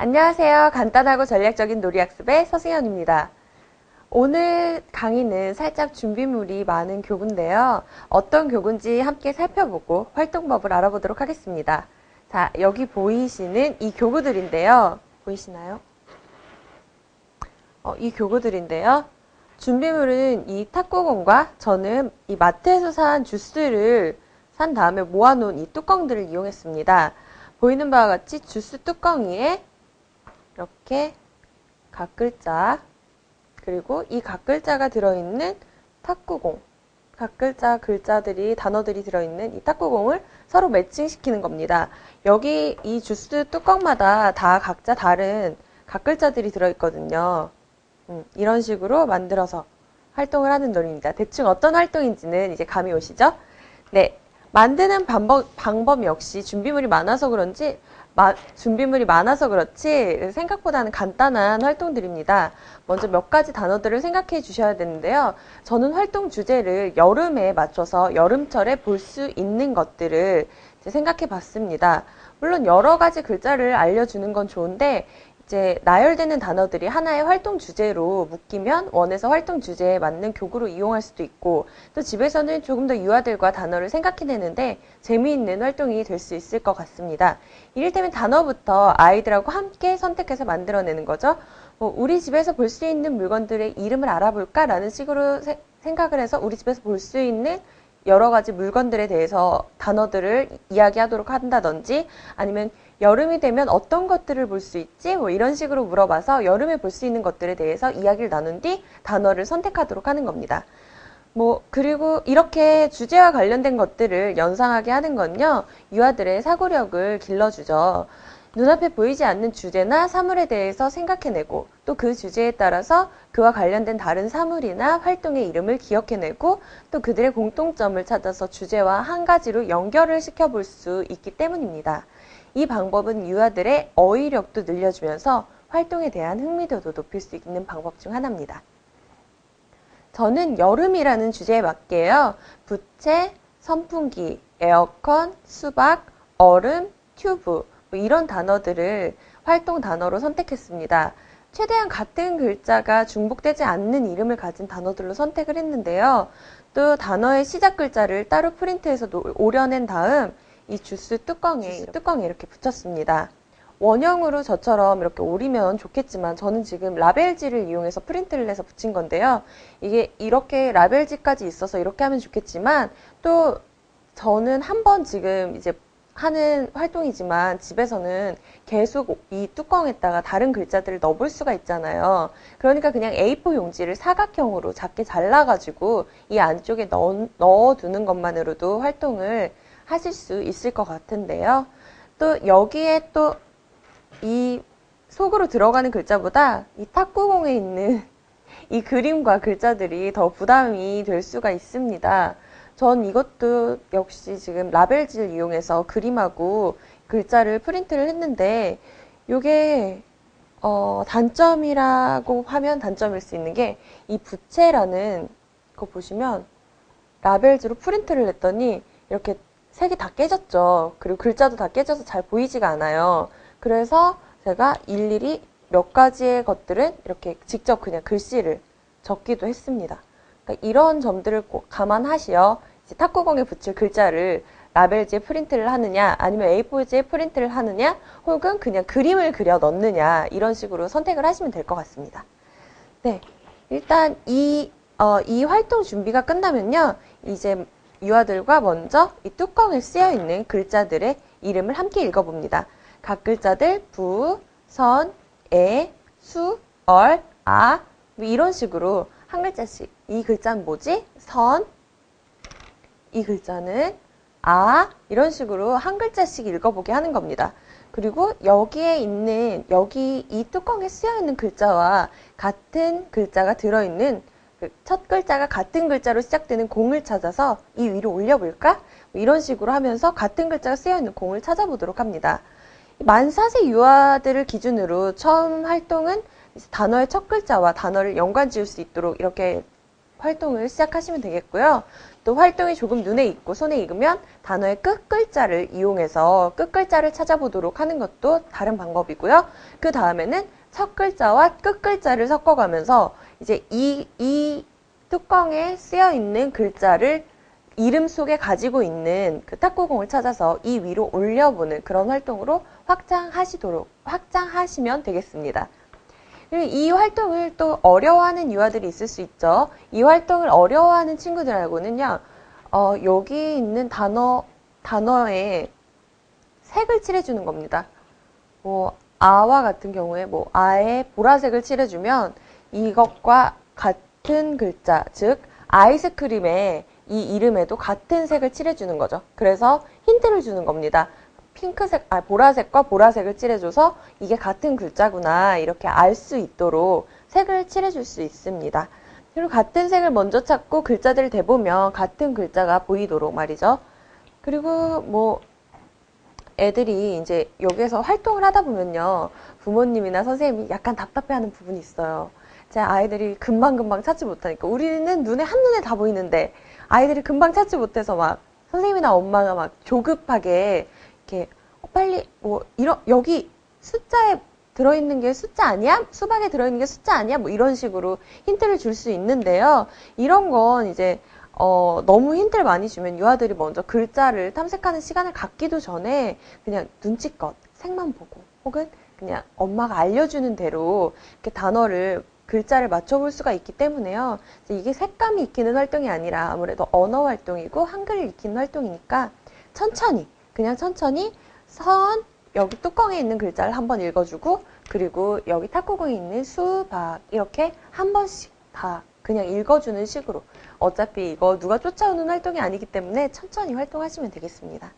안녕하세요. 간단하고 전략적인 놀이학습의 서승현입니다. 오늘 강의는 살짝 준비물이 많은 교구인데요. 어떤 교구인지 함께 살펴보고 활동법을 알아보도록 하겠습니다. 자, 여기 보이시는 이 교구들인데요. 보이시나요? 이 교구들인데요. 준비물은 이 탁구공과 저는 이 마트에서 산 주스를 산 다음에 모아놓은 이 뚜껑들을 이용했습니다. 보이는 바와 같이 주스 뚜껑 위에 이렇게 각 글자, 그리고 이 각 글자가 들어있는 탁구공, 각 글자, 글자들이, 단어들이 들어있는 이 탁구공을 서로 매칭시키는 겁니다. 여기 이 주스 뚜껑마다 다 각자 다른 각 글자들이 들어있거든요. 이런 식으로 만들어서 활동을 하는 놀이입니다. 대충 어떤 활동인지는 이제 감이 오시죠? 네. 만드는 방법 역시 준비물이 많아서 그렇지 생각보다는 간단한 활동들입니다. 먼저 몇 가지 단어들을 생각해 주셔야 되는데요. 저는 활동 주제를 여름에 맞춰서 여름철에 볼 수 있는 것들을 생각해 봤습니다. 물론 여러 가지 글자를 알려주는 건 좋은데 이제 나열되는 단어들이 하나의 활동 주제로 묶이면 원에서 활동 주제에 맞는 교구로 이용할 수도 있고, 또 집에서는 조금 더 유아들과 단어를 생각해내는데 재미있는 활동이 될 수 있을 것 같습니다. 이를테면 단어부터 아이들하고 함께 선택해서 만들어내는 거죠. 우리 집에서 볼 수 있는 물건들의 이름을 알아볼까라는 식으로 생각을 해서 우리 집에서 볼 수 있는 여러 가지 물건들에 대해서 단어들을 이야기하도록 한다든지, 아니면 여름이 되면 어떤 것들을 볼 수 있지? 이런 식으로 물어봐서 여름에 볼 수 있는 것들에 대해서 이야기를 나눈 뒤 단어를 선택하도록 하는 겁니다. 그리고 이렇게 주제와 관련된 것들을 연상하게 하는 건요, 유아들의 사고력을 길러주죠. 눈앞에 보이지 않는 주제나 사물에 대해서 생각해내고, 또 그 주제에 따라서 그와 관련된 다른 사물이나 활동의 이름을 기억해내고, 또 그들의 공통점을 찾아서 주제와 한 가지로 연결을 시켜볼 수 있기 때문입니다. 이 방법은 유아들의 어휘력도 늘려주면서 활동에 대한 흥미도도 높일 수 있는 방법 중 하나입니다. 저는 여름이라는 주제에 맞게요. 부채, 선풍기, 에어컨, 수박, 얼음, 튜브 이런 단어들을 활동 단어로 선택했습니다. 최대한 같은 글자가 중복되지 않는 이름을 가진 단어들로 선택을 했는데요. 또 단어의 시작 글자를 따로 프린트해서 오려낸 다음 이 주스 뚜껑에 이렇게 붙였습니다. 원형으로 저처럼 이렇게 오리면 좋겠지만 저는 지금 라벨지를 이용해서 프린트를 해서 붙인 건데요. 이게 이렇게 라벨지까지 있어서 이렇게 하면 좋겠지만, 또 저는 한번 지금 이제 하는 활동이지만 집에서는 계속 이 뚜껑에다가 다른 글자들을 넣어볼 수가 있잖아요. 그러니까 그냥 A4 용지를 사각형으로 작게 잘라가지고 이 안쪽에 넣어두는 것만으로도 활동을 하실 수 있을 것 같은데요. 또 여기에 또 이 속으로 들어가는 글자보다 이 탁구공에 있는 이 그림과 글자들이 더 부담이 될 수가 있습니다. 전 이것도 역시 지금 라벨지를 이용해서 그림하고 글자를 프린트를 했는데, 이게 단점이라고 하면 단점일 수 있는 게, 이 부채라는 거 보시면 라벨지로 프린트를 했더니 이렇게 색이 다 깨졌죠. 그리고 글자도 다 깨져서 잘 보이지가 않아요. 그래서 제가 일일이 몇 가지의 것들은 이렇게 직접 그냥 글씨를 적기도 했습니다. 그러니까 이런 점들을 꼭 감안하시어 이제 탁구공에 붙일 글자를 라벨지에 프린트를 하느냐, 아니면 A4지에 프린트를 하느냐, 혹은 그냥 그림을 그려 넣느냐, 이런 식으로 선택을 하시면 될 것 같습니다. 네, 일단 이 활동 준비가 끝나면요, 이제 유아들과 먼저 이 뚜껑에 쓰여 있는 글자들의 이름을 함께 읽어봅니다. 각 글자들 부, 선, 에, 수, 얼, 아 이런 식으로 한 글자씩. 이 글자는 뭐지? 선. 이 글자는 아. 이런 식으로 한 글자씩 읽어보게 하는 겁니다. 그리고 여기에 있는, 여기 이 뚜껑에 쓰여 있는 글자와 같은 글자가 들어있는, 첫 글자가 같은 글자로 시작되는 공을 찾아서 이 위로 올려볼까? 이런 식으로 하면서 같은 글자가 쓰여있는 공을 찾아보도록 합니다. 만 4세 유아들을 기준으로 처음 활동은 단어의 첫 글자와 단어를 연관 지을 수 있도록 이렇게 활동을 시작하시면 되겠고요. 또 활동이 조금 눈에 익고 손에 익으면 단어의 끝글자를 이용해서 끝글자를 찾아보도록 하는 것도 다른 방법이고요. 그 다음에는 첫 글자와 끝글자를 섞어가면서 이제 이 뚜껑에 쓰여 있는 글자를 이름 속에 가지고 있는 그 탁구공을 찾아서 이 위로 올려보는 그런 활동으로 확장하시면 되겠습니다. 그리고 이 활동을 또 어려워하는 유아들이 있을 수 있죠. 이 활동을 어려워하는 친구들하고는요, 여기 있는 단어에 색을 칠해주는 겁니다. 뭐, 아와 같은 경우에 아에 보라색을 칠해주면 이것과 같은 글자, 즉, 아이스크림의 이 이름에도 같은 색을 칠해주는 거죠. 그래서 힌트를 주는 겁니다. 보라색과 보라색을 칠해줘서 이게 같은 글자구나 이렇게 알 수 있도록 색을 칠해줄 수 있습니다. 그리고 같은 색을 먼저 찾고 글자들을 대보면 같은 글자가 보이도록 말이죠. 그리고 애들이 이제 여기에서 활동을 하다 보면요, 부모님이나 선생님이 약간 답답해하는 부분이 있어요. 제 아이들이 금방금방 찾지 못하니까 우리는 눈에 한눈에 다 보이는데 아이들이 금방 찾지 못해서 막 선생님이나 엄마가 막 조급하게 이렇게 빨리 여기 숫자에 들어있는 게 숫자 아니야? 수박에 들어있는 게 숫자 아니야? 이런 식으로 힌트를 줄 수 있는데요. 이런 건 이제 너무 힌트를 많이 주면 유아들이 먼저 글자를 탐색하는 시간을 갖기도 전에 그냥 눈치껏 색만 보고 혹은 그냥 엄마가 알려주는 대로 이렇게 글자를 맞춰볼 수가 있기 때문에요. 이게 색감이 익히는 활동이 아니라 아무래도 언어 활동이고 한글을 익히는 활동이니까 그냥 천천히 여기 뚜껑에 있는 글자를 한번 읽어주고 그리고 여기 탁구공에 있는 수박 이렇게 한 번씩 다 그냥 읽어주는 식으로 어차피 이거 누가 쫓아오는 활동이 아니기 때문에 천천히 활동하시면 되겠습니다.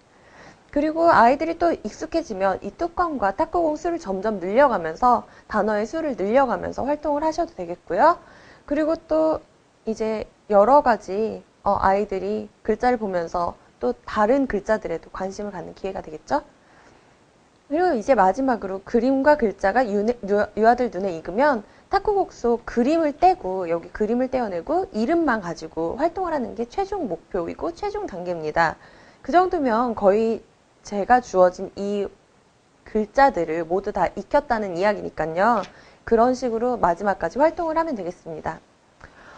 그리고 아이들이 또 익숙해지면 이 뚜껑과 탁구공 수를 점점 늘려가면서 단어의 수를 늘려가면서 활동을 하셔도 되겠고요. 그리고 또 이제 여러 가지 아이들이 글자를 보면서 또 다른 글자들에도 관심을 갖는 기회가 되겠죠. 그리고 이제 마지막으로 그림과 글자가 유아들 눈에 익으면 탁구공 속 그림을 떼고 여기 그림을 떼어내고 이름만 가지고 활동을 하는 게 최종 목표이고 최종 단계입니다. 그 정도면 거의 제가 주어진 이 글자들을 모두 다 익혔다는 이야기니까요. 그런 식으로 마지막까지 활동을 하면 되겠습니다.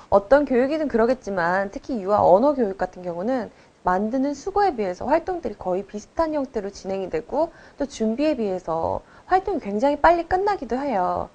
어떤 교육이든 그러겠지만 특히 유아 언어 교육 같은 경우는 만드는 수고에 비해서 활동들이 거의 비슷한 형태로 진행이 되고 또 준비에 비해서 활동이 굉장히 빨리 끝나기도 해요.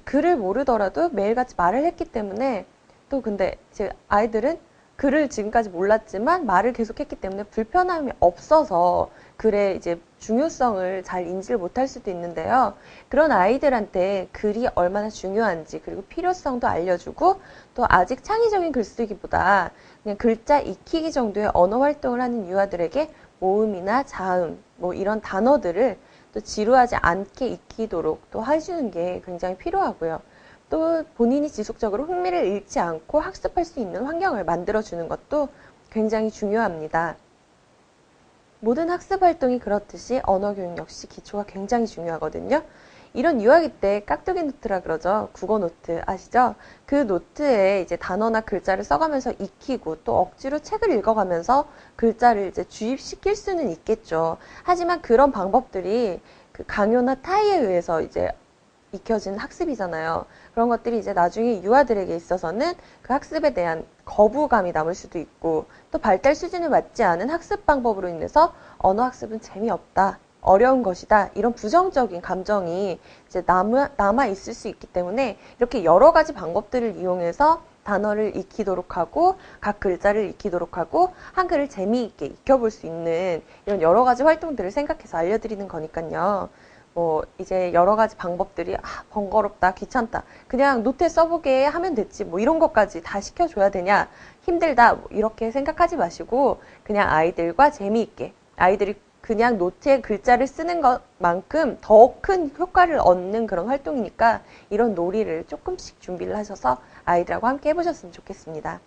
글을 모르더라도 매일같이 말을 했기 때문에 또 근데 이제 아이들은 글을 지금까지 몰랐지만 말을 계속했기 때문에 불편함이 없어서 글의 이제 중요성을 잘 인지를 못할 수도 있는데요. 그런 아이들한테 글이 얼마나 중요한지 그리고 필요성도 알려주고 또 아직 창의적인 글쓰기보다 그냥 글자 익히기 정도의 언어 활동을 하는 유아들에게 모음이나 자음 이런 단어들을 또 지루하지 않게 익히도록 또 해주는 게 굉장히 필요하고요. 또 본인이 지속적으로 흥미를 잃지 않고 학습할 수 있는 환경을 만들어주는 것도 굉장히 중요합니다. 모든 학습 활동이 그렇듯이 언어 교육 역시 기초가 굉장히 중요하거든요. 이런 유아기 때 깍두기 노트라 그러죠. 국어 노트 아시죠? 그 노트에 이제 단어나 글자를 써가면서 익히고 또 억지로 책을 읽어가면서 글자를 이제 주입시킬 수는 있겠죠. 하지만 그런 방법들이 그 강요나 타의에 의해서 이제 익혀진 학습이잖아요. 그런 것들이 이제 나중에 유아들에게 있어서는 그 학습에 대한 거부감이 남을 수도 있고 또 발달 수준에 맞지 않은 학습 방법으로 인해서 언어 학습은 재미없다, 어려운 것이다 이런 부정적인 감정이 이제 남아 있을 수 있기 때문에 이렇게 여러 가지 방법들을 이용해서 단어를 익히도록 하고 각 글자를 익히도록 하고 한글을 재미있게 익혀볼 수 있는 이런 여러 가지 활동들을 생각해서 알려드리는 거니까요. 이제 여러 가지 방법들이 번거롭다, 귀찮다, 그냥 노트에 써보게 하면 됐지 이런 것까지 다 시켜줘야 되냐, 힘들다 이렇게 생각하지 마시고 그냥 아이들과 재미있게 아이들이 그냥 노트에 글자를 쓰는 것만큼 더 큰 효과를 얻는 그런 활동이니까 이런 놀이를 조금씩 준비를 하셔서 아이들하고 함께 해보셨으면 좋겠습니다.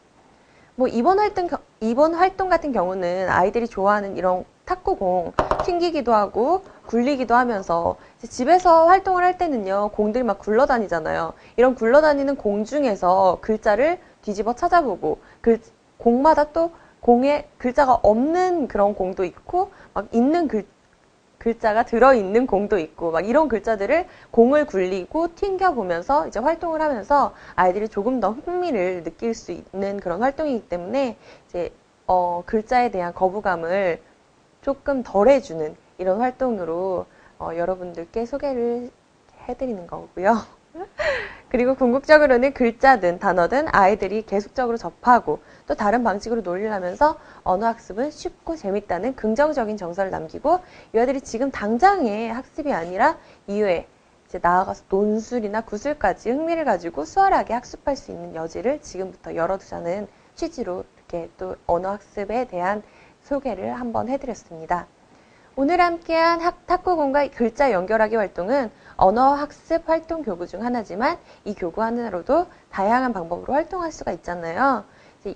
이번 활동 같은 경우는 아이들이 좋아하는 이런 탁구공 튕기기도 하고 굴리기도 하면서 집에서 활동을 할 때는요, 공들이 막 굴러다니잖아요. 이런 굴러다니는 공 중에서 글자를 뒤집어 찾아보고 공마다 또 공에 글자가 없는 그런 공도 있고 막 있는 글자가 들어있는 공도 있고 막 이런 글자들을 공을 굴리고 튕겨보면서 이제 활동을 하면서 아이들이 조금 더 흥미를 느낄 수 있는 그런 활동이기 때문에 이제 글자에 대한 거부감을 조금 덜해주는 이런 활동으로 여러분들께 소개를 해드리는 거고요. 그리고 궁극적으로는 글자든 단어든 아이들이 계속적으로 접하고 또 다른 방식으로 논리를 하면서 언어학습은 쉽고 재밌다는 긍정적인 정서를 남기고 이 아이들이 지금 당장의 학습이 아니라 이후에 이제 나아가서 논술이나 구술까지 흥미를 가지고 수월하게 학습할 수 있는 여지를 지금부터 열어두자는 취지로 이렇게 또 언어학습에 대한 소개를 한번 해드렸습니다. 오늘 함께한 탁구공과 글자 연결하기 활동은 언어학습 활동 교구 중 하나지만 이 교구 하나로도 다양한 방법으로 활동할 수가 있잖아요.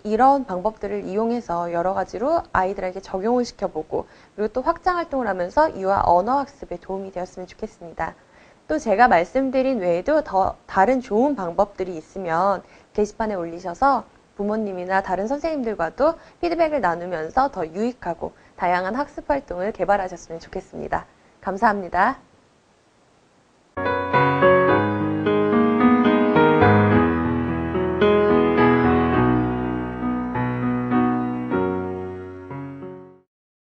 이런 방법들을 이용해서 여러 가지로 아이들에게 적용을 시켜보고 그리고 또 확장 활동을 하면서 유아 언어학습에 도움이 되었으면 좋겠습니다. 또 제가 말씀드린 외에도 더 다른 좋은 방법들이 있으면 게시판에 올리셔서 부모님이나 다른 선생님들과도 피드백을 나누면서 더 유익하고 다양한 학습 활동을 개발하셨으면 좋겠습니다. 감사합니다.